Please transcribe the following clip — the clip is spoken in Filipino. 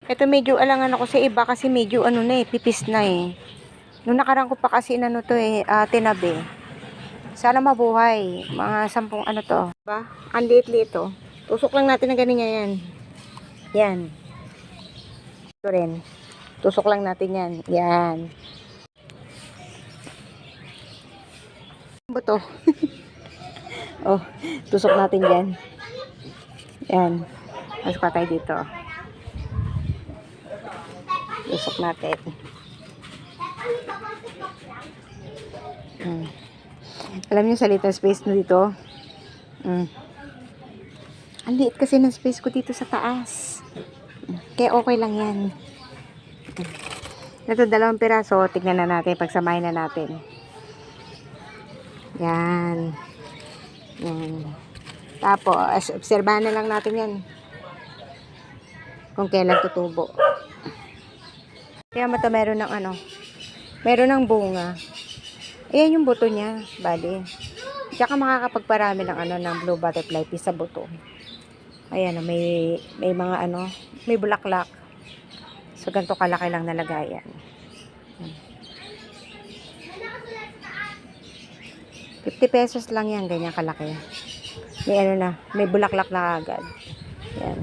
Ito medyo alangan ako sa iba kasi medyo ano na eh, pipis na eh. Nung nakaraan ko pa kasi inano to eh, tinabi. Sana mabuhay. Mga 10 ano to. Diba? Ang liit-liit to. Tusok lang natin ng ganyan yan. Yan. Ito rin. Tusok lang natin yan. Yan. Buto. Oh, tusok natin yan. Yan. Masok pa tayo dito. Tusok natin. Alam niyo sa little space na dito. Ang liit kasi ng space ko dito sa taas. Kaya okay lang yan. Ito 2 piraso. Tignan na natin. Pagsamahin na natin. Yan. Yan. Tapos, obserbahan na lang natin yan. Kung kailan tutubo. Kaya mata meron ng ano. Meron ng bunga. Ayan yung buto niya. Bali. Tsaka makakapagparami ng ano, ng blue butterfly pea sa buto. Ayan, may mga ano, may bulaklak. So, ganito kalaki lang nalagayan. 50 pesos lang yan, ganyan kalaki. May ano na, may bulaklak na agad. Yan.